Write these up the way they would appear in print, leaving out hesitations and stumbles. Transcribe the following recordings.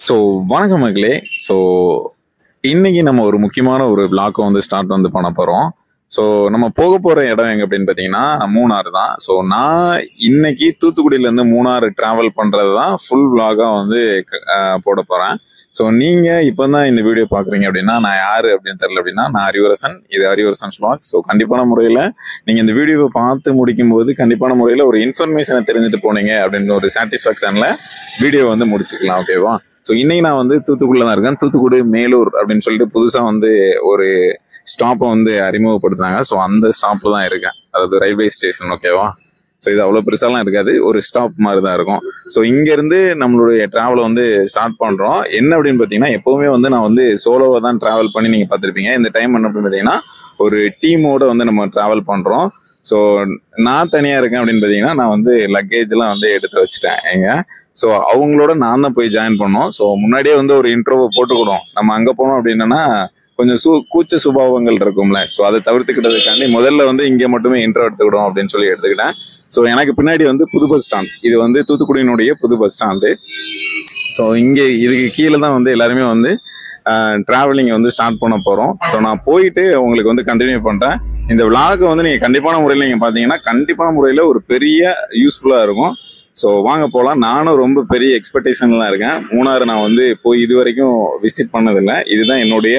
So வணக்கம் மக்களே. So இன்னைக்கு நம்ம ஒரு முக்கியமான ஒரு விளாக்கை வந்து ஸ்டார்ட் வந்து பண்ண போகிறோம். ஸோ நம்ம போக போகிற இடம் எங்கே அப்படின்னு பார்த்தீங்கன்னா மூணாறு தான். ஸோ நான் இன்னைக்கு தூத்துக்குடியிலேருந்து மூணாறு ட்ராவல் பண்ணுறது தான் ஃபுல் விளாகாக வந்து போட போகிறேன். ஸோ நீங்கள் இப்போ தான் இந்த வீடியோ பார்க்குறீங்க அப்படின்னா நான் யார் அப்படின்னு தெரியல அப்படின்னா நான் அறிவரசன். இது அறிவரசன்ஸ் விளாக். ஸோ கண்டிப்பான முறையில் நீங்கள் இந்த வீடியோவை பார்த்து முடிக்கும் போது கண்டிப்பான முறையில் ஒரு இன்ஃபர்மேஷனை தெரிஞ்சுட்டு போனீங்க அப்படின்னு ஒரு சாட்டிஸ்ஃபேக்ஷனில் வீடியோ வந்து முடிச்சுக்கலாம். ஓகேவா? ஸோ இன்னைக்கு நான் வந்து தூத்துக்குடியில் தான் இருக்கேன். தூத்துக்குடி மேலூர் அப்படின்னு சொல்லிட்டு புதுசாக வந்து ஒரு ஸ்டாப்பை வந்து அறிமுகப்படுத்துனாங்க. ஸோ அந்த ஸ்டாப்பில் தான் இருக்கேன், அதாவது ரயில்வே ஸ்டேஷன். ஓகேவா? ஸோ இது அவ்வளோ பெருசாலாம் இருக்காது, ஒரு ஸ்டாப் மாதிரி தான் இருக்கும். ஸோ இங்கேருந்து நம்மளுடைய ட்ராவலை வந்து ஸ்டார்ட் பண்ணுறோம். என்ன அப்படின்னு பார்த்தீங்கன்னா எப்போவுமே வந்து நான் வந்து சோலோவாக தான் ட்ராவல் பண்ணி நீங்கள் பார்த்துருப்பீங்க. இந்த டைம் என்ன அப்படின்னு பார்த்தீங்கன்னா ஒரு டீமோட வந்து நம்ம ட்ராவல் பண்ணுறோம். ஸோ நான் தனியாக இருக்கேன் அப்படின்னு பார்த்தீங்கன்னா நான் வந்து லக்கேஜ்லாம் வந்து எடுத்து வச்சுட்டேன் எங்க. ஸோ அவங்களோட நான் தான் போய் ஜாயின் பண்ணோம். ஸோ முன்னாடியே வந்து ஒரு இன்ட்ரோவை போட்டுக்கிடும். நம்ம அங்கே போனோம் அப்படின்னா கொஞ்சம் கூச்ச சுபாவங்கள் இருக்கும்ல. ஸோ அதை தவிர்த்துக்கிட்டதுக்காண்டி முதல்ல வந்து இங்கே மட்டுமே இன்ட்ரோ எடுத்துக்கிடும் அப்படின்னு சொல்லி எடுத்துக்கிட்டேன். ஸோ எனக்கு பின்னாடி வந்து புது பஸ் ஸ்டாண்ட். இது வந்து தூத்துக்குடியினுடைய புது பஸ் ஸ்டாண்டு. ஸோ இங்கே இதுக்கு கீழே தான் வந்து எல்லாருமே வந்து ட்ராவலிங் வந்து ஸ்டார்ட் பண்ண போகிறோம். ஸோ நான் போயிட்டு உங்களுக்கு வந்து கண்டினியூ பண்ணுறேன். இந்த விளாகை வந்து நீங்கள் கண்டிப்பான முறையில் நீங்கள் பார்த்தீங்கன்னா கண்டிப்பான முறையில் ஒரு பெரிய யூஸ்ஃபுல்லாக இருக்கும். ஸோ வாங்க போகலாம். நானும் ரொம்ப பெரிய எக்ஸ்பெக்டேஷன்லாம் இருக்கேன். மூணாறு நான் வந்து போய் இது வரைக்கும் விசிட் பண்ணதில்லை. இதுதான் என்னுடைய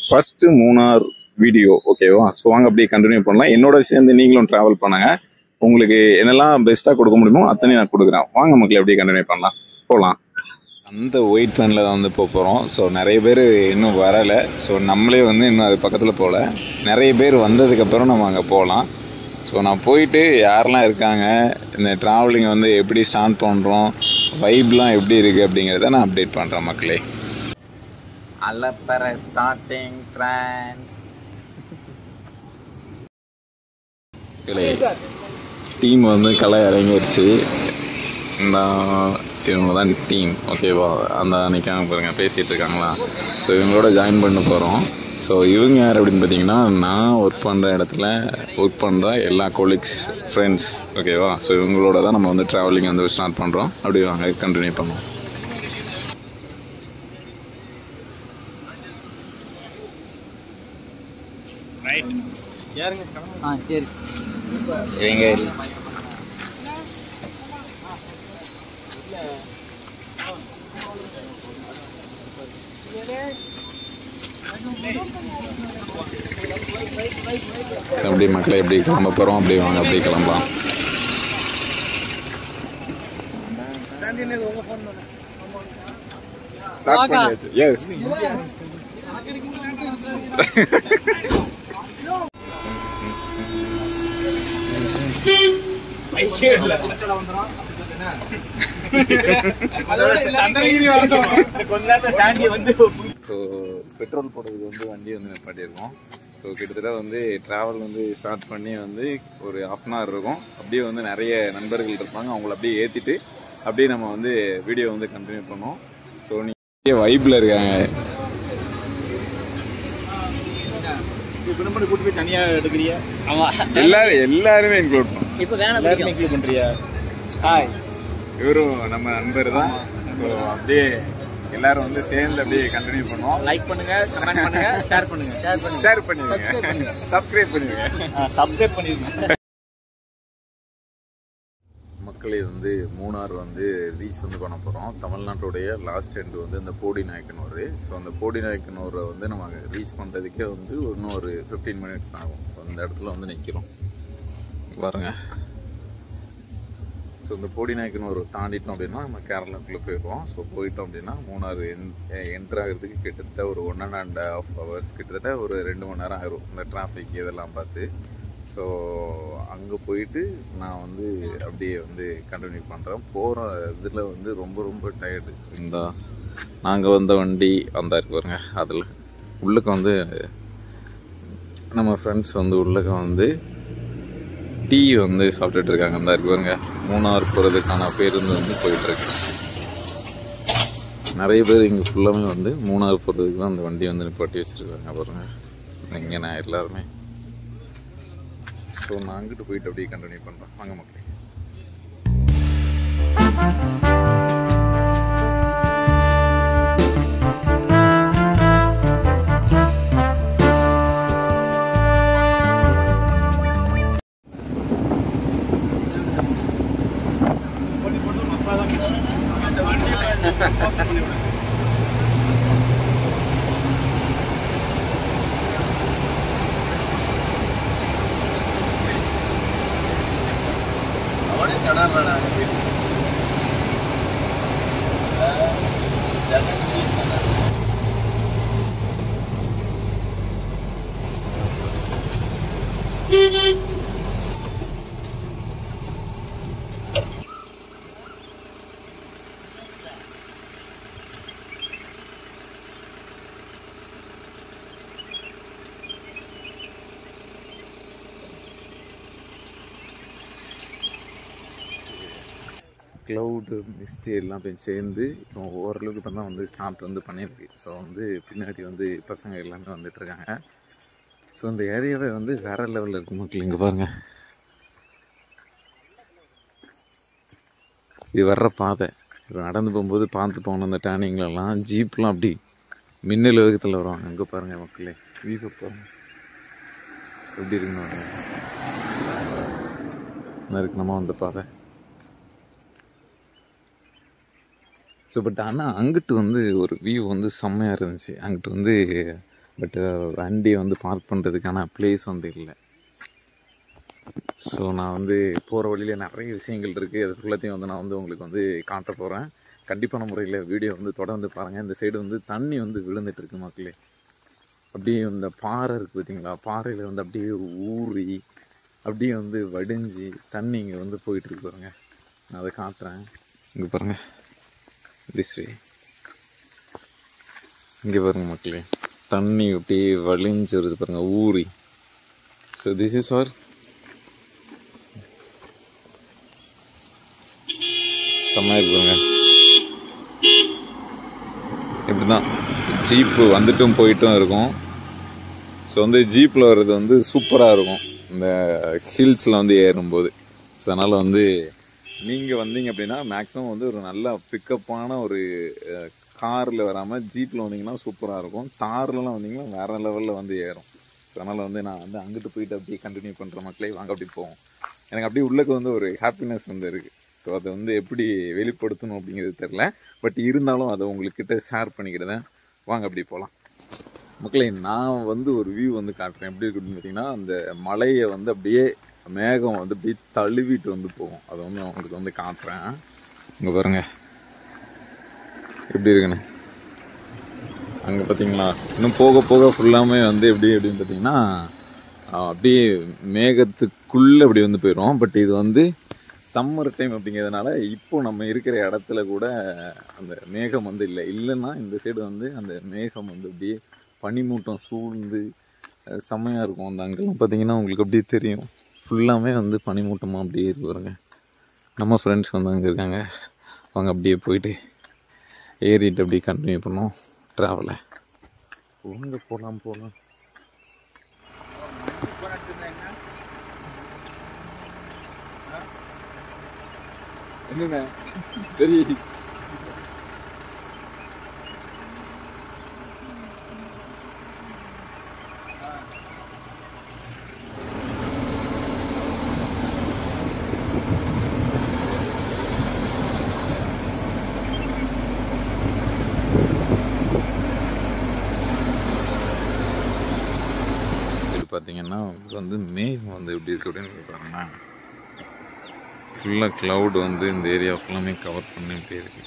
ஃபர்ஸ்ட் மூணார் வீடியோ. ஓகேவா? ஸோ வாங்க அப்படியே கண்டினியூ பண்ணலாம். என்னோட சேர்ந்து நீங்களும் ட்ராவல் பண்ணுங்க. உங்களுக்கு என்னெல்லாம் பெஸ்ட்டாக கொடுக்க முடியுமோ அத்தனையும் நான் கொடுக்குறேன். வாங்க மக்கள் அப்படியே கண்டினியூ பண்ணலாம், போகலாம். அந்த ஒயிட் வேனில் தான் வந்து போகிறோம். ஸோ நிறைய பேர் இன்னும் வரலை. ஸோ நம்மளே வந்து இன்னும் அது பக்கத்தில் போகல. நிறைய பேர் வந்ததுக்கப்புறம் நம்ம அங்கே போகலாம். ஸோ நான் போயிட்டு யாரெல்லாம் இருக்காங்க, இந்த ட்ராவலிங் வந்து எப்படி ஸ்டார்ட் பண்ணுறோம், வைப்லாம் எப்படி இருக்குது அப்படிங்கிறத நான் அப்டேட் பண்ணுறேன் மக்களே. அலப்பற ஸ்டார்டிங் ஃப்ரெண்ட்ஸ். டீம் வந்து களை இறங்கிடுச்சு. இவங்க தான் டீம். ஓகேவா? அந்த நிற்காங்க பாருங்க, பேசிகிட்டு இருக்காங்களா. ஸோ இவங்களோட ஜாயின் பண்ண போகிறோம். ஸோ இவங்க யார் அப்படின்னு பார்த்தீங்கன்னா நான் ஒர்க் பண்ணுற இடத்துல ஒர்க் பண்ணுற எல்லா கொலீக்ஸ், ஃப்ரெண்ட்ஸ். ஓகேவா? ஸோ இவங்களோட தான் நம்ம வந்து ட்ராவலிங் வந்து ஸ்டார்ட் பண்ணுறோம். அப்படி வாங்க கண்டினியூ பண்ணுவோம். அப்படி மக்களை எப்படி கிளம்ப போகிறோம், அப்படி வாங்க அப்படியே கிளம்பலாம். எஸ் ஸோ பெட்ரோல் போடுறதுக்கு வந்து வண்டி வந்து நிப்பாட்டியிருக்கோம். ஸோ கிட்டத்தட்ட வந்து ட்ராவல் வந்து ஸ்டார்ட் பண்ணி வந்து ஒரு 1/2 hour இருக்கும். அப்படியே வந்து நிறைய நண்பர்கள் இருப்பாங்க, அவங்கள அப்படியே ஏற்றிட்டு அப்படியே நம்ம வந்து வீடியோ வந்து கண்டினியூ பண்ணோம். ஸோ நீங்கள் வைப்பில் இருக்காங்க. கூட்டு போய் தனியா எடுக்கிறியா? எல்லாருமே இன்க்ளூட் பண்ணும். எல்லாருமே இன்க்ளூட் பண்றியா? ஹாய், இவரும் நம்ம நண்பர் தான். ஸோ அப்படியே எல்லாரும் வந்து சேர்ந்து அப்படியே கண்டினியூ பண்ணுவோம். லைக் பண்ணுங்க, கமெண்ட் பண்ணுங்க, ஷேர் பண்ணுங்க, ஷேர் பண்ணுங்க, சப்ஸ்கிரைப் பண்ணிடுங்க. மக்களே வந்து மூணார் வந்து ரீச் வந்து பண்ண போகிறோம். தமிழ்நாட்டுடைய லாஸ்ட் எண்டு வந்து இந்த போடிநாயக்கனூர். ஸோ அந்த போடிநாயக்கனூரை வந்து நம்ம ரீச் பண்ணுறதுக்கே வந்து இன்னும் ஒரு 15 minutes ஆகும். ஸோ அந்த இடத்துல வந்து நிற்கிறோம் பாருங்க. ஸோ இந்த போடிநாயக்கனூர் தாண்டிட்டோம் அப்படின்னா நம்ம கேரளாக்குள்ளே போயிடுவோம். ஸோ போயிட்டோம் அப்படின்னா மூணாறு என்ட்ரு ஆகிறதுக்கு கிட்டத்தட்ட ஒரு 1.5 hours, கிட்டத்தட்ட ஒரு 2 மணி நேரம் ஆயிரும் இந்த டிராஃபிக் இதெல்லாம் பார்த்து. ஸோ அங்கே போயிட்டு நான் வந்து அப்படியே வந்து கண்டினியூ பண்ணுறேன். போகிற இதில் வந்து ரொம்ப டயர்டு. இந்த நாங்கள் வந்த வண்டி அந்த இருக்கு பாருங்க, அதில் உள்ளக்க வந்து நம்ம ஃப்ரெண்ட்ஸ் வந்து உள்ளக்க வந்து டீ வந்து சாப்பிட்டுட்டு இருக்காங்க. அந்த இருக்கு பாருங்க, மூணார் போகிறதுக்கான பேருந்து வந்து போயிட்டுருக்கு. நிறைய பேர் இங்கே ஃபுல்லாமே வந்து மூணார் போகிறதுக்கு தான் அந்த வண்டி வந்து நிப்பாட்டி வச்சுருக்காங்க பாருங்கள் இங்கே நான் எல்லாருமே. ஸோ நான் அங்கிட்டு போயிட்டு அப்படியே கண்டினியூ பண்ணுறேன். வாங்க மக்களே. க்ளவுடு மிஸ்ட்டு எல்லாம் போய் சேர்ந்து இப்போ ஓரளவுக்கு இப்போ தான் வந்து ஸ்டார்ட் வந்து பண்ணியிருக்கு. ஸோ வந்து பின்னாடி வந்து பசங்க எல்லாமே வந்துட்டுருக்காங்க. ஸோ இந்த ஏரியாவே வந்து வேறு லெவலில் இருக்கும் மக்கள். இங்கே பாருங்கள், இது வர்ற பாதை. இப்போ நடந்து போகும்போது பார்த்து போன அந்த டேர்னிங்லலாம் ஜீப்லாம் அப்படி மின்னல் வேகத்தில் வருவாங்க. அங்கே பாருங்கள் மக்களே, வீச பாருங்கள் எப்படி இருக்குன்னு இருக்கு நம்ம அந்த பாதை. ஸோ பட் ஆனால் அங்கிட்டு வந்து ஒரு வியூ வந்து செம்மையாக இருந்துச்சு. அங்கிட்டு வந்து பட்டு வண்டியை வந்து பார்க் பண்ணுறதுக்கான பிளேஸ் வந்து இல்லை. ஸோ நான் வந்து போகிற வழியில் நிறைய விஷயங்கள் இருக்குது. அது ஃபுல்லாத்தையும் வந்து நான் வந்து உங்களுக்கு வந்து காட்ட போகிறேன். கண்டிப்பான முறையில் வீடியோ வந்து தொடர்ந்து பாருங்கள். இந்த சைடு வந்து தண்ணி வந்து விழுந்துட்டுருக்கு மக்களே. அப்படியே இந்த பாறை இருக்குது பார்த்தீங்களா, பாறையில் வந்து அப்படியே ஊறி அப்படியே வந்து வடிஞ்சு தண்ணி இங்கே வந்து போயிட்டுருக்கு பாருங்கள். நான் அதை காட்டுறேன். இங்கே பாருங்கள், திஸ் வே இங்கே பாருங்கள் மக்களே, தண்ணி அப்படியே வலிஞ்சு வருது பாருங்கள், ஊறி. ஸோ திஸ் இஸ் ஆர் செம்மையாக இருக்குங்க. இப்படி தான் ஜீப்பு வந்துட்டும் போயிட்டும் இருக்கும். ஸோ வந்து ஜீப்பில் வர்றது வந்து சூப்பராக இருக்கும் இந்த ஹில்ஸில் வந்து ஏறும்போது. ஸோ அதனால் வந்து நீங்கள் வந்தீங்க அப்படின்னா மேக்ஸிமம் வந்து ஒரு நல்ல பிக்கப்பான ஒரு காரில் வராமல் ஜீப்பில் வந்தீங்கன்னா சூப்பராக இருக்கும். தார்லலாம் வந்தீங்கன்னா வேறு லெவலில் வந்து ஏறும். ஸோ அதனால் வந்து நான் வந்து அங்கிட்டு போயிட்டு அப்படியே கண்டினியூ பண்ணுற மக்களே வாங்க அப்படி போவோம். எனக்கு அப்படியே உள்ளக்கு வந்து ஒரு ஹாப்பினஸ் வந்து இருக்குது. ஸோ அதை வந்து எப்படி வெளிப்படுத்தணும் அப்படிங்கிறது தெரில. பட் இருந்தாலும் அதை உங்கள்கிட்ட ஷேர் பண்ணிக்கிட்டேன். வாங்க அப்படி போகலாம் மக்களே. நான் வந்து ஒரு வியூ வந்து காட்டுறேன். எப்படி இருக்குன்னு பார்த்தீங்கன்னா, அந்த மலையை வந்து அப்படியே மேகம் வந்து அப்படியே தழுவிட்டு வந்து போகும். அதை வந்து நான் உங்களுக்கு வந்து காட்டுறேன். இங்கே பாருங்கள் எப்படி இருக்குன்னு. அங்கே பார்த்தீங்களா, இன்னும் போக போக ஃபுல்லாமே வந்து எப்படின்னு பார்த்தீங்கன்னா அப்படியே மேகத்துக்குள்ளே அப்படி வந்து போயிடும். பட் இது வந்து சம்மர் டைம் அப்படிங்கிறதுனால இப்போ நம்ம இருக்கிற இடத்துல கூட அந்த மேகம் வந்து இல்லைன்னா இந்த சைடு வந்து அந்த மேகம் வந்து அப்படியே பனிமூட்டம் சூழ்ந்து செம்மையாக இருக்கும். அந்த அங்கெல்லாம் பார்த்தீங்கன்னா உங்களுக்கு அப்படியே தெரியும், ஃபுல்லாமே வந்து பனிமூட்டமாக அப்படியே இருக்கு பாருங்க. நம்ம ஃப்ரெண்ட்ஸ் வந்து அங்கே இருக்காங்க. அவங்க அப்படியே போயிட்டு ஏறிட்டு அப்படியே கண்டினியூ பண்ணோம் ட்ராவலை. ஒழுங்கு போகலாம். என்னண்ணே தெரியுது பார்த்தீங்கன்னா வந்து மேகம் வந்து எப்படி இருக்கு அப்படின்னு பாருங்க. ஃபுல்லாக க்ளவுட் வந்து இந்த ஏரியா ஃபுல்லாமே கவர் பண்ணிட்டே இருக்கு.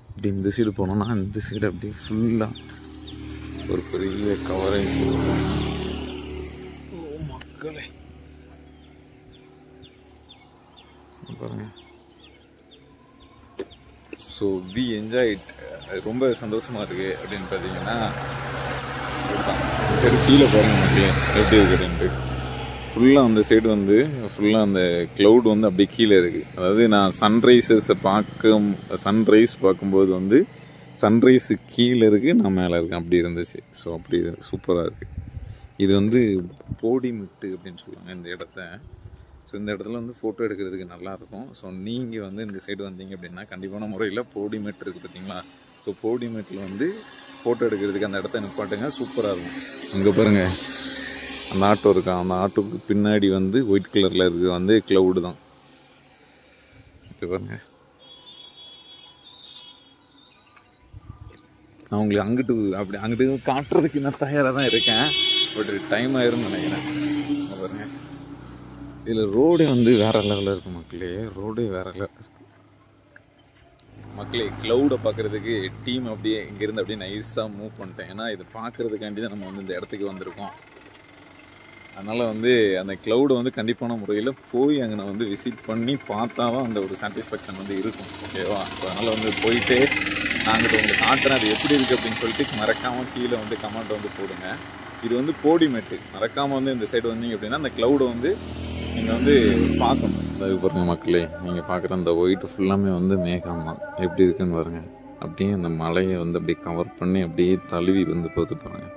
இப்படி இந்த சைடு போனோம்னா இந்த சைடு அப்படியே ஃபுல்லாக ஒரு பெரிய கவரேஜ். ஓ மக்களே பாருங்க. So we enjoy it. ரொம்ப சந்தோஷமாக இருக்குது அப்படின்னு பார்த்தீங்கன்னா சரி கீழே பாருங்கள் மக்களே எப்படி இருக்குதுன்ட்டு. ஃபுல்லாக அந்த சைடு வந்து ஃபுல்லாக அந்த க்ளவுட் வந்து அப்படியே கீழே இருக்குது. அதாவது நான் சன்ரைஸ் பார்க்கும்போது வந்து சன்ரைஸு கீழே இருக்குது, நான் மேலே இருக்கேன், அப்படி இருந்துச்சு. ஸோ அப்படி சூப்பராக இருக்குது. இது வந்து போடிமெட்டு அப்படின்னு சொல்லுவாங்க இந்த இடத்த. ஸோ இந்த இடத்துல வந்து ஃபோட்டோ எடுக்கிறதுக்கு நல்லாயிருக்கும். ஸோ நீங்கள் வந்து இந்த சைடு வந்தீங்க அப்படின்னா கண்டிப்பான முறையில் போடிமெட் இருக்குது பார்த்தீங்களா. ஸோ போடிமெட்டில் வந்து ஃபோட்டோ எடுக்கிறதுக்கு அந்த இடத்த நிப்பாட்டுங்க, சூப்பராக இருக்கும். அங்கே பாருங்கள் அந்த ஆட்டோ இருக்கா, அந்த ஆட்டோக்கு பின்னாடி வந்து ஒயிட் கலரில் இருக்குது வந்து க்ளவுடு தான். இப்போ பாருங்க, நான் உங்களுக்கு அங்கிட்டு காட்டுறதுக்கு நான் தயாராக தான் இருக்கேன். பட் டைம் ஆயிரும்னு நினைக்கிறேன். பாருங்க, இதில் ரோடே வந்து வேற லெவலில் இருக்கும் மக்களே. ரோடே வேற லெவல் மக்களே. க்ளவுடை பார்க்குறதுக்கு டீம் அப்படியே இங்கேருந்து அப்படியே நைஸாக மூவ் பண்ணிட்டேன். ஏன்னா இதை பார்க்குறதுக்காண்டி தான் நம்ம வந்து இந்த இடத்துக்கு வந்திருக்கோம். அதனால் வந்து அந்த க்ளவுடை வந்து கண்டிப்பான முறையில் போய் அங்கே நான் வந்து விசிட் பண்ணி பார்த்தா தான் அந்த ஒரு சாட்டிஸ்ஃபேக்ஷன் வந்து இருக்கும். ஓகேவா? ஸோ அதனால் வந்து போயிட்டு நான் அங்கிட்ட உங்களுக்கு காட்டுறேன் அது எப்படி இருக்குது அப்படின்னு சொல்லிட்டு மறக்காமல் கீழே வந்து கமெண்ட் வந்து போடுங்க. இது வந்து போடிமெட்டு. மறக்காமல் வந்து இந்த சைடு வந்தீங்க அப்படின்னா அந்த க்ளவுடை வந்து நீங்கள் வந்து பார்க்கணும். அது பாருங்கள் மக்களே, நீங்கள் பார்க்குற அந்த ஒயிட்டு ஃபுல்லாமே வந்து மேகம் தான். எப்படி இருக்குன்னு பாருங்கள். அப்படியே அந்த மலையை வந்து அப்படியே கவர் பண்ணி அப்படியே தழுவி வந்து பார்த்து பாருங்கள்.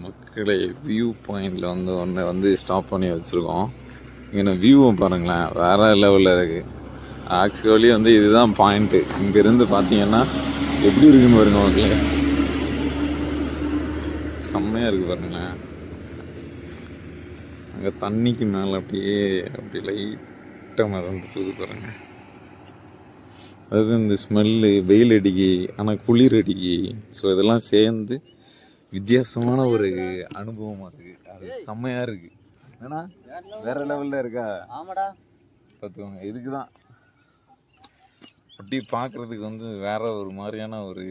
மக்களே, வியூ பாயிண்டில் வந்து ஒன்று வந்து ஸ்டாப் பண்ணி வச்சுருக்கோம். இங்கே வியூவை பாருங்களேன், வேறு லெவலில் இருக்குது. ஆக்சுவலி வந்து இதுதான் பாயிண்ட்டு. இங்கேருந்து பார்த்தீங்கன்னா எப்படி இருக்குன்னு பாருங்க மக்களே, செம்மையாக இருக்குது பாருங்களேன். அங்கே தண்ணிக்கு மேலே அப்படியே அப்படி லைட்டாக மறந்து போகுது பாருங்க. அது இந்த ஸ்மெல்லு, வெயில் அடிக்கி ஆனால் குளிர் அடிக்கி. ஸோ இதெல்லாம் சேர்ந்து வித்தியாசமான ஒரு அனுபவமாக இருக்குது. அது செம்மையாக இருக்குது. ஏன்னா வேற லெவலில் இருக்கா? ஆமாடா, பார்த்துக்கோங்க. இதுக்கு தான் அப்படி பார்க்குறதுக்கு வந்து வேற ஒரு மாதிரியான ஒரு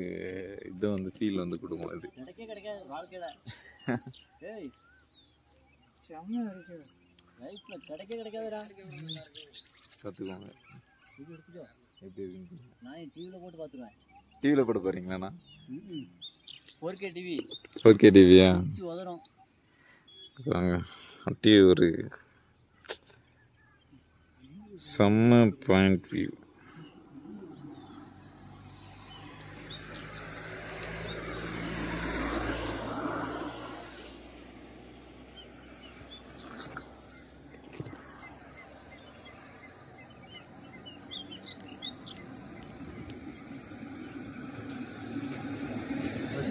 இதை வந்து ஃபீல் வந்து கொடுக்கும். அது கிடைக்காது வாழ்க்கையில. ஏய் செம்மையா இருக்கு. லைஃப்ல கிடைக்காதுடா. பார்த்துக்கோங்க இது எடுத்துக்கோ. எப்படி இருக்குன்னு. நான் டிவியில் போட்டு பார்த்துருவேன். டிவியில் போட்டு பாருங்களேண்ணா. 4K TV. 4K டிவியா? உதரும். அப்படியே ஒரு செம்ம பாயிண்ட் வியூ.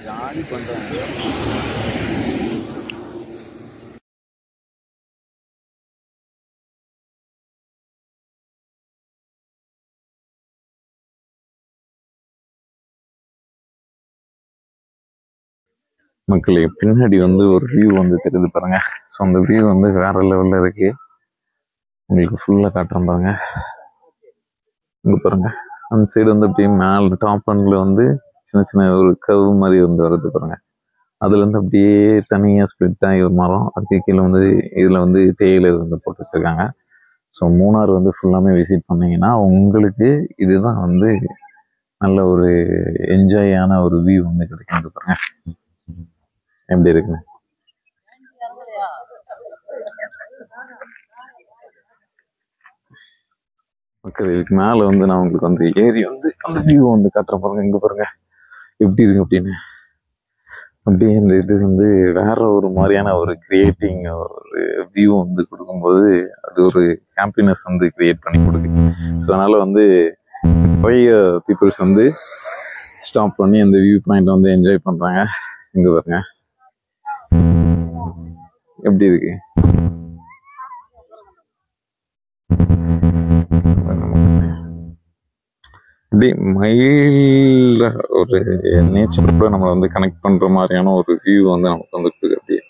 ஜாலி பண்ணுறாங்க. மக்களே பின்னாடி வந்து ஒரு வியூ வந்து தெரியுது பாருங்க. ஸோ அந்த வியூ வந்து வேற லெவல்ல இருக்கு. உங்களுக்கு ஃபுல்லா காட்டுறேன் பாருங்க. இங்க பாருங்க, அந்த சைடு வந்து அப்படியே மேல டாப் அண்ட்ல வந்து சின்ன சின்ன ஒரு கவு மாதிரி வந்து வருது பாருங்க. அதுல இருந்து அப்படியே தனியா ஸ்ப்ளிட் ஆகி ஒரு மரம், அதுக்கு கீழே வந்து இதுல வந்து தேயிலை வந்து போட்டு வச்சிருக்காங்க. ஸோ மூணார் வந்து ஃபுல்லாமே விசிட் பண்ணீங்கன்னா உங்களுக்கு இதுதான் வந்து நல்ல ஒரு என்ஜாயான ஒரு வியூ வந்து கிடைக்கும். இங்க பாருங்க எப்படி இருக்குன்னு. ஓகே, இதுக்கு மேல வந்து நான் உங்களுக்கு வந்து ஏறி வந்து அந்த வியூ வந்து காட்டுறேன் பாருங்க. இங்க பாருங்க எப்படி இருக்கு அப்படின்னு. அப்படியே இந்த இது வந்து வேற ஒரு மாதிரியான ஒரு கிரியேட்டிங் ஒரு வியூ வந்து கொடுக்கும்போது அது ஒரு ஹாப்பினஸ் வந்து கிரியேட் பண்ணி கொடுக்கு. ஸோ அதனால வந்து நிறைய பீப்புள்ஸ் வந்து ஸ்டாப் பண்ணி அந்த வியூ பாயிண்ட் வந்து என்ஜாய் பண்றாங்க. இங்க பாருங்க எப்படி இருக்கு. அப்படி மைல்டா ஒரு நேச்சர் கூட நம்மளை வந்து கனெக்ட் பண்ற மாதிரியான ஒரு வியூ வந்து நமக்கு வந்து கொடுக்குது. அப்படியே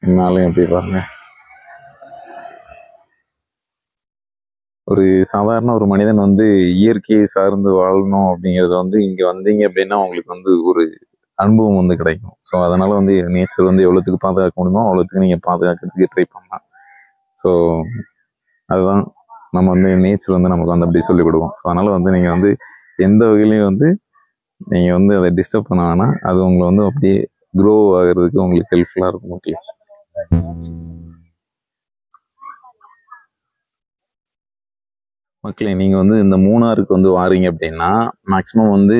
என்னாலையும் எப்படி பாருங்க. ஒரு சாதாரண ஒரு மனிதன் வந்து இயற்கையை சார்ந்து வாழணும் அப்படிங்கறது வந்து இங்க வந்தீங்க அப்படின்னா உங்களுக்கு வந்து ஒரு அனுபவம் வந்து கிடைக்கும். ஸோ அதனால வந்து நேச்சர் வந்து எவ்வளோத்துக்கு பாதுகாக்க முடியுமோ அவ்வளோத்துக்கு நீங்க பாதுகாக்கிறதுக்கு ட்ரை பண்ணலாம். ஸோ அதுதான் நம்ம வந்து நேச்சர் வந்து நமக்கு வந்து அப்படி சொல்லிக் கொடுக்கும். ஸோ அதனால வந்து நீங்க வந்து எந்த வகையிலையும் வந்து நீங்க வந்து அதை டிஸ்டர்ப் பண்ண வேணாம். அது உங்களை வந்து அப்படியே க்ரோ ஆகிறதுக்கு உங்களுக்கு ஹெல்ப்ஃபுல்லா இருக்கும். ஓகே மக்களே, நீங்க வந்து இந்த மூணாருக்கு வந்து வாரீங்க அப்படின்னா மேக்சிமம் வந்து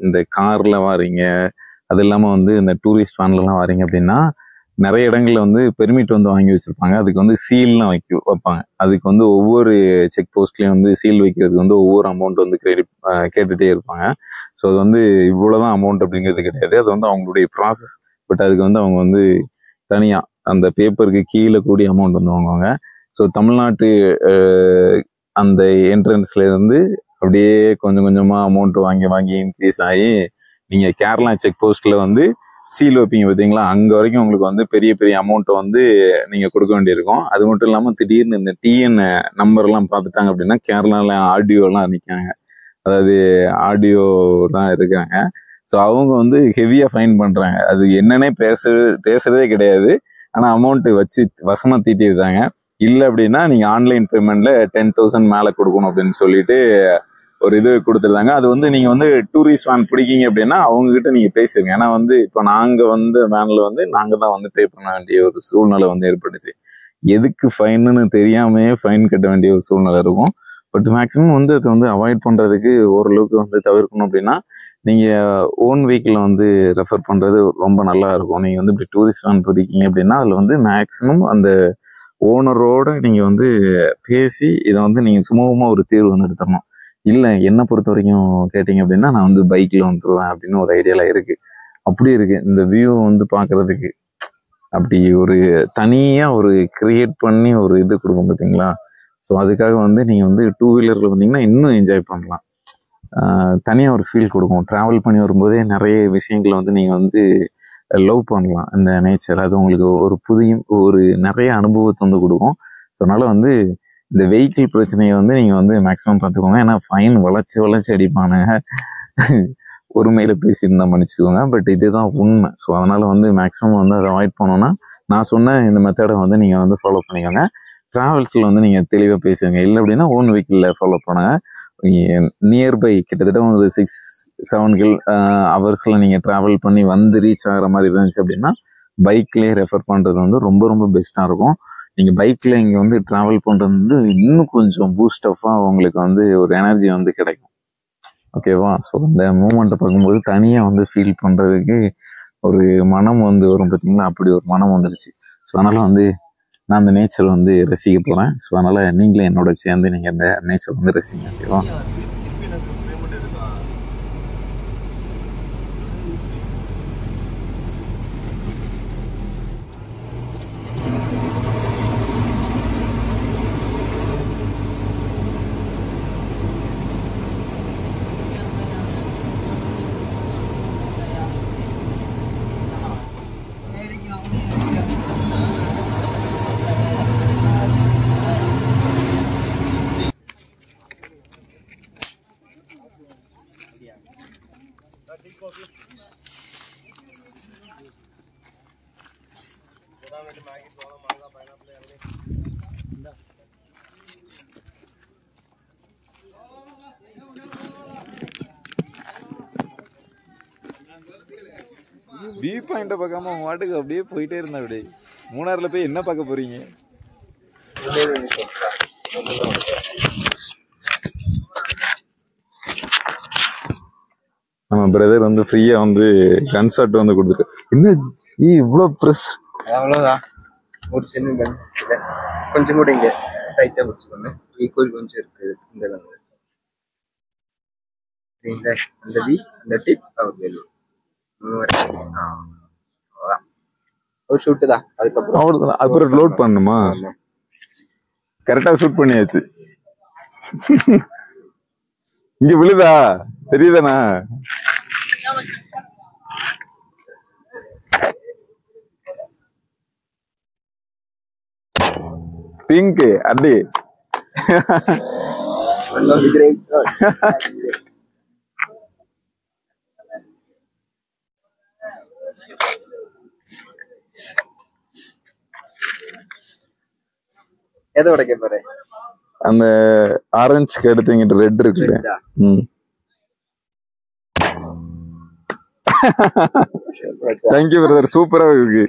இந்த கார்ல வாரீங்க, அது இல்லாம வந்து இந்த டூரிஸ்ட் வேன்லாம் வாரீங்க அப்படின்னா நிறைய இடங்கள்ல வந்து பெர்மிட் வந்து வாங்கி வச்சிருப்பாங்க. அதுக்கு வந்து சீல்லாம் வைப்பாங்க. அதுக்கு வந்து ஒவ்வொரு செக் போஸ்ட்லயும் வந்து சீல் வைக்கிறதுக்கு வந்து ஒவ்வொரு அமௌண்ட் வந்து கேட்டுட்டே இருப்பாங்க. ஸோ அது வந்து இவ்வளவுதான் அமௌண்ட் அப்படிங்கிறது கிடையாது. அது வந்து அவங்களுடைய ப்ராசஸ். பட் அதுக்கு வந்து அவங்க வந்து தனியா அந்த பேப்பருக்கு கீழே கூடிய அமௌண்ட் வந்து வாங்குவாங்க. ஸோ தமிழ்நாட்டு அந்த என்ட்ரன்ஸ்ல இருந்து அப்படியே கொஞ்சம் கொஞ்சமா அமௌண்ட் வாங்கி வாங்கி இன்க்ரீஸ் ஆகி நீங்க கேரளா செக் போஸ்ட்ல வந்து சீல் வைப்பீங்க பார்த்தீங்களா, அங்க வரைக்கும் உங்களுக்கு வந்து பெரிய பெரிய அமௌண்ட்டை வந்து நீங்க கொடுக்க வேண்டியிருக்கும். அது மட்டும் இல்லாம திடீர்னு இந்த டிஎன் நம்பர் எல்லாம் பார்த்துட்டாங்க அப்படின்னா கேரளால ஆடியோ எல்லாம் நிற்காங்க. அதாவது ஆடியோ தான் இருக்காங்க. ஸோ அவங்க வந்து ஹெவியா ஃபைன் பண்றாங்க. அது என்னன்னே பேசுறதே கிடையாது. ஆனா அமௌண்ட் வச்சு வசமா தீட்டிருக்காங்க. இல்லை அப்படின்னா நீங்க ஆன்லைன் பேமெண்ட்ல 10,000 மேல கொடுக்கணும் அப்படின்னு சொல்லிட்டு ஒரு இது கொடுத்துருந்தாங்க. அது வந்து நீங்க வந்து டூரிஸ்ட் வேன் பிடிக்கிங்க அப்படின்னா அவங்க கிட்ட நீங்க பேசுங்க. ஏன்னா வந்து இப்போ நாங்க வந்து வேன்ல வந்து நாங்க தான் வந்து பே பண்ண வேண்டிய ஒரு சூழ்நிலை வந்து ஏற்பட்டுச்சு. எதுக்கு ஃபைன்னு தெரியாமையே ஃபைன் கட்ட வேண்டிய ஒரு சூழ்நிலை இருக்கும். பட் மேக்சிமம் வந்து அதை வந்து அவாய்ட் பண்றதுக்கு ஓரளவுக்கு வந்து தவிர்க்கணும் அப்படின்னா நீங்க ஓன் வெஹிக்கிள் வந்து ரெஃபர் பண்றது ரொம்ப நல்லா இருக்கும். நீங்க வந்து இப்படி டூரிஸ்ட் வேன் பிடிக்கிங்க அப்படின்னா அதுல வந்து மேக்சிமம் அந்த ஓனரோட நீங்க வந்து பேசி இதை வந்து நீங்க சுமூகமா ஒரு தீர்வு வந்து எடுத்துடணும். இல்லை என்னை பொறுத்த வரைக்கும் கேட்டிங்க அப்படின்னா நான் வந்து பைக்கில் வந்துடுவேன் அப்படின்னு ஒரு ஐடியாவில் இருக்கு. அப்படி இருக்கு இந்த வியூ வந்து பார்க்கறதுக்கு அப்படி ஒரு தனியாக ஒரு கிரியேட் பண்ணி ஒரு இது கொடுக்கும் பார்த்தீங்களா. ஸோ அதுக்காக வந்து நீங்கள் வந்து டூ வீலரில் வந்தீங்கன்னா இன்னும் என்ஜாய் பண்ணலாம். தனியாக ஒரு ஃபீல் கொடுக்கும். ட்ராவல் பண்ணி வரும்போதே நிறைய விஷயங்களை வந்து நீங்கள் வந்து லவ் பண்ணலாம். இந்த நேச்சர் அது உங்களுக்கு ஒரு புதிய ஒரு நிறைய அனுபவத்தை வந்து கொடுக்கும். ஸோ அதனால வந்து இந்த வெஹிக்கிள் பிரச்சனையை வந்து நீங்கள் வந்து மேக்ஸிமம் பார்த்துக்கோங்க. ஏன்னா ஃபைன் வளைச்சி அடிப்பானுங்க. ஒருமையில பேசியிருந்தா மன்னிச்சுக்கோங்க. பட் இதுதான் உண்மை. ஸோ அதனால வந்து மேக்ஸிமம் வந்து அதை அவாய்ட் பண்ணோன்னா நான் சொன்ன இந்த மெத்தடை வந்து நீங்கள் வந்து ஃபாலோ பண்ணிக்கோங்க. ட்ராவல்ஸில் வந்து நீங்கள் தெளிவாக பேசுங்க. இல்லை அப்படின்னா ஓன் வெஹிக்கிளில் ஃபாலோ பண்ணுங்க. நியர்பை கிட்டத்தட்ட ஒரு 6-7 ஹவர்ஸில் நீங்கள் ட்ராவல் பண்ணி வந்து ரீச் ஆகிற மாதிரி இருந்துச்சு அப்படின்னா பைக்லேயே ரெஃபர் பண்ணுறது வந்து ரொம்ப ரொம்ப பெஸ்ட்டாக இருக்கும். நீங்கள் பைக்கில் இங்கே வந்து ட்ராவல் பண்ணுறது வந்து இன்னும் கொஞ்சம் பூஸ்டப்பாக உங்களுக்கு வந்து ஒரு எனர்ஜி வந்து கிடைக்கும். ஓகேவா. ஸோ இந்த மூமெண்ட்டை பார்க்கும்போது தனியாக வந்து ஃபீல் பண்ணுறதுக்கு ஒரு மனம் வந்து வரும் பார்த்தீங்களா, அப்படி ஒரு மனம் வந்துருச்சு. ஸோ அதனால் வந்து நான் அந்த நேச்சர் வந்து ரசிக்க போகிறேன். ஸோ அதனால் நீங்களே என்னோட சேர்ந்து நீங்கள் அந்த நேச்சர் வந்து ரசிங்க. ஓகேவா. வியூ பாயிண்ட பார்க்காம உங்க வாட்டுக்கு அப்படியே போயிட்டே இருந்தா அப்படியே. மூணாறுல போய் என்ன பார்க்க போறீங்க? நம்ம பிரதர் வந்து ஃப்ரீயா வந்து கன்சர்ட் வந்து கொடுத்துரு. என்ன இவ்வளோ ப்ரெஸ்? அவ்வளோதான். ஒரு சின்ன கன் கொஞ்சம் கூட இங்கே டைட்டாக பிடிச்சிக்கோங்க. ஈக்குவல் கொஞ்சம் இருக்குது இந்த கன். அந்த வி அந்த டிப் அவர் வேலு ஒரு ஷூட்டு தான். அதுக்கப்புறம் அவ்வளோதான். அப்புறம் லோட் பண்ணணுமா? கரெக்டாக ஷூட் பண்ணியாச்சு. இங்க விழுதா தெரியுதாண்ணா? பிங்க் அடி. எதை உடைக்க போறேன்? அந்த ஆரஞ்சுக்கு எடுத்து இங்கிட்ட ரெட் இருக்குல்ல. தேங்க்யூ பிரதர், சூப்பரா இருக்கு.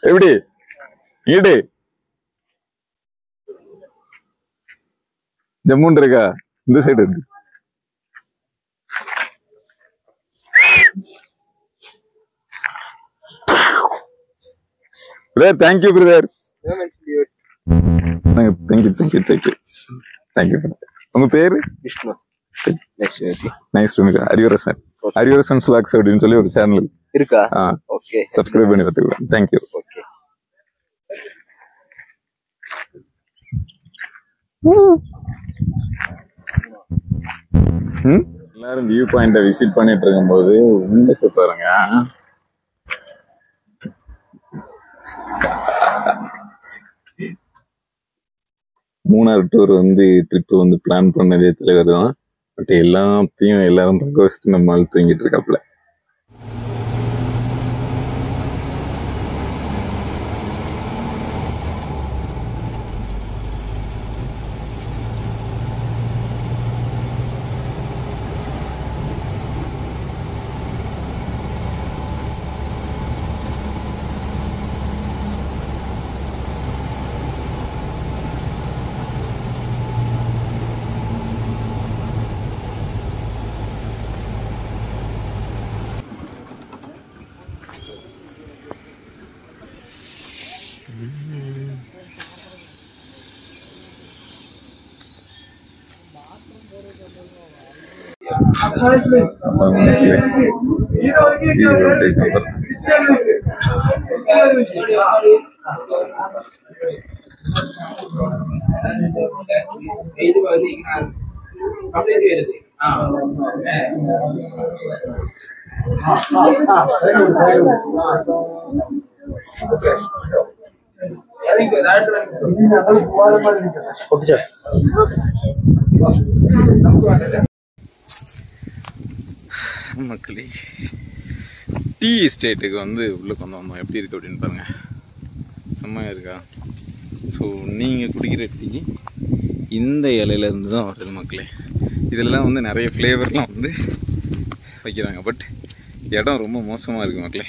எப்படி இங்கிட்டு ஜம்முன் இருக்கா? இந்த சைடு இருக்கு. Brother thank you brother. தேங்க்யூ. உங்க பேரு? Vishnu. Nice to meet. Harivarasan. Harivarasan slacks அப்படின்னு சொல்லி ஒரு சேனல் இருக்கா? ஓகே, சப்ஸ்கிரைப் பண்ணி பார்த்துக்கலாம். தேங்க்யூ. ஓகே. எல்லாரும் வியூ பாயிண்ட விசிட் பண்ணிட்டு இருக்கும்போது உங்களுக்கு பாருங்க, மூணார் டூர் வந்து ட்ரிப் வந்து பிளான் பண்ணதே தலைவர் தான். பட் எல்லாத்தையும் எல்லாரும் பக்கம் வச்சுட்டு நம்ம ஆள் தூங்கிட்டு இருக்காப்ல. மக்களே, டீ எஸ்டேட்டுக்கு வந்து உள்ளே கொண்டு வந்தோம். எப்படி இருக்குது அப்படின்னு பாருங்கள், செம்மையாக இருக்கா? ஸோ நீங்கள் குடிக்கிற டீ இந்த இலையிலேருந்து தான் வருது மக்களே. இதெல்லாம் வந்து நிறைய ஃப்ளேவர்லாம் வந்து வைக்கிறாங்க. பட் இடம் ரொம்ப மோசமாக இருக்குது மக்களே.